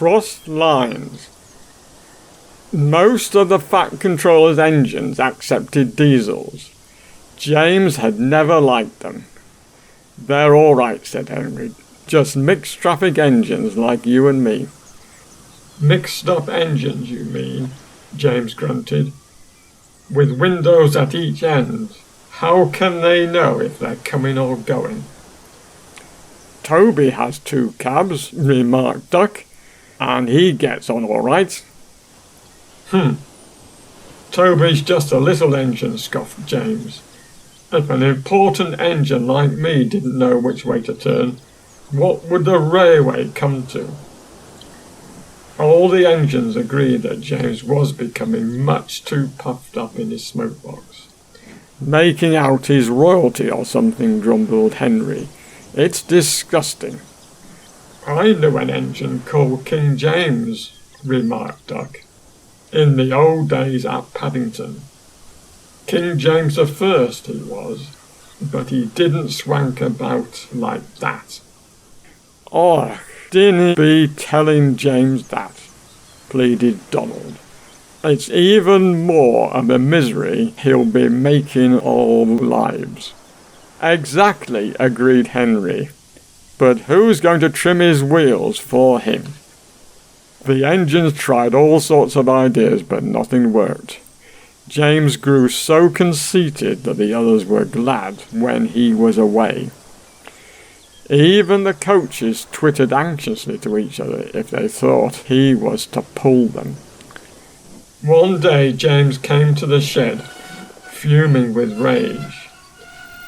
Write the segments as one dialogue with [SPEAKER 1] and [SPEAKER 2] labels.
[SPEAKER 1] crossed lines. Most of the Fat Controller's engines accepted diesels. James had never liked them. "They're all right," said Henry. "Just mixed traffic engines like you and me." "Mixed up engines, you mean?" James grunted. "With windows at each end. How can they know if they're coming or going?" "Toby has 2 cabs," remarked Duck, "and he gets on all right." "Toby's just a little engine," scoffed James. "If an important engine like me didn't know which way to turn, what would the railway come to?" All the engines agreed that James was becoming much too puffed up in his smokebox. "Making out his royalty or something," grumbled Henry. "It's disgusting." "I knew an engine called King James," remarked Duck, "in the old days at Paddington. King James I he was, but he didn't swank about like that." "Oh, dinna be telling James that," pleaded Donald. "It's even more of a misery he'll be making all lives." "Exactly," agreed Henry. "But who's going to trim his wheels for him?" The engines tried all sorts of ideas, but nothing worked. James grew so conceited that the others were glad when he was away. Even the coaches twittered anxiously to each other if they thought he was to pull them. One day James came to the shed, fuming with rage.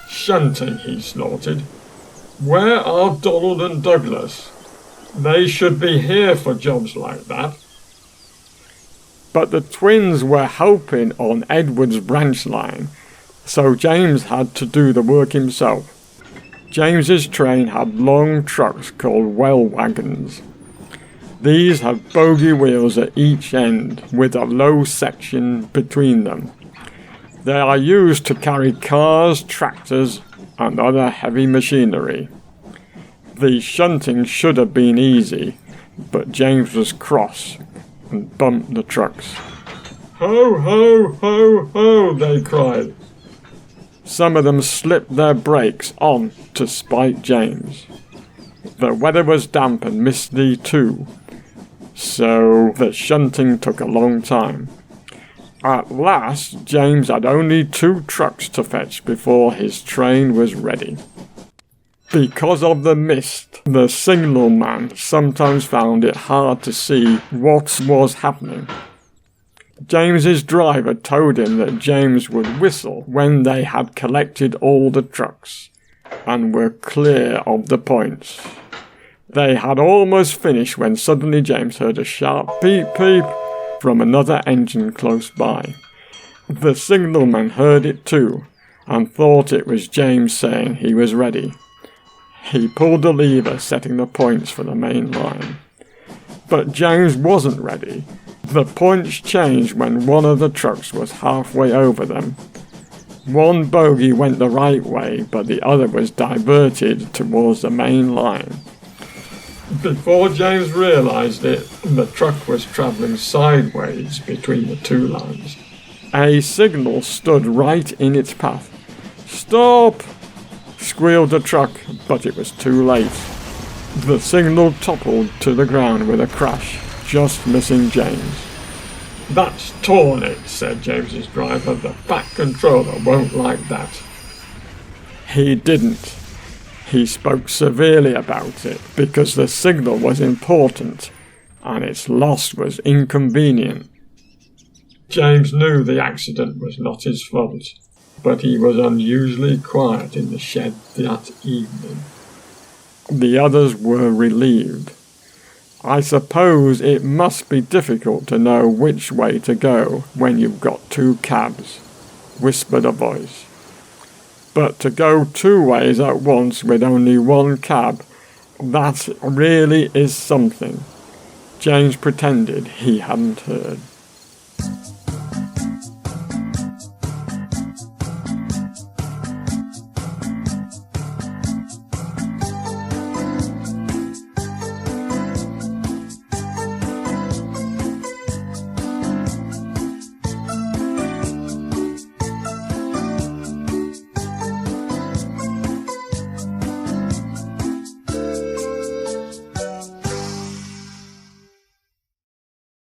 [SPEAKER 1] "Shunting," he snorted. "Where are Donald and Douglas? They should be here for jobs like that." But the twins were helping on Edward's branch line, so James had to do the work himself. James's train had long trucks called well wagons. These have bogie wheels at each end, with a low section between them. They are used to carry cars, tractors, and other heavy machinery. The shunting should have been easy, but James was cross and bumped the trucks. "Ho, ho, ho, ho," they cried. Some of them slipped their brakes on to spite James. The weather was damp and misty too, so the shunting took a long time. At last, James had only 2 trucks to fetch before his train was ready. Because of the mist, the signalman sometimes found it hard to see what was happening. James's driver told him that James would whistle when they had collected all the trucks and were clear of the points. They had almost finished when suddenly James heard a sharp peep peep from another engine close by. The signalman heard it too and thought it was James saying he was ready. He pulled the lever, setting the points for the main line. But James wasn't ready. The points changed when one of the trucks was halfway over them. One bogie went the right way, but the other was diverted towards the main line. Before James realised it, the truck was travelling sideways between the 2 lines. A signal stood right in its path. "Stop!" squealed the truck, but it was too late. The signal toppled to the ground with a crash, just missing James. "That's torn it," said James's driver. "The Fat Controller won't like that." He didn't. He spoke severely about it because the signal was important and its loss was inconvenient. James knew the accident was not his fault, but he was unusually quiet in the shed that evening. The others were relieved. "I suppose it must be difficult to know which way to go when you've got 2 cabs," whispered a voice. "But to go 2 ways at once with only 1 cab, that really is something." James pretended he hadn't heard.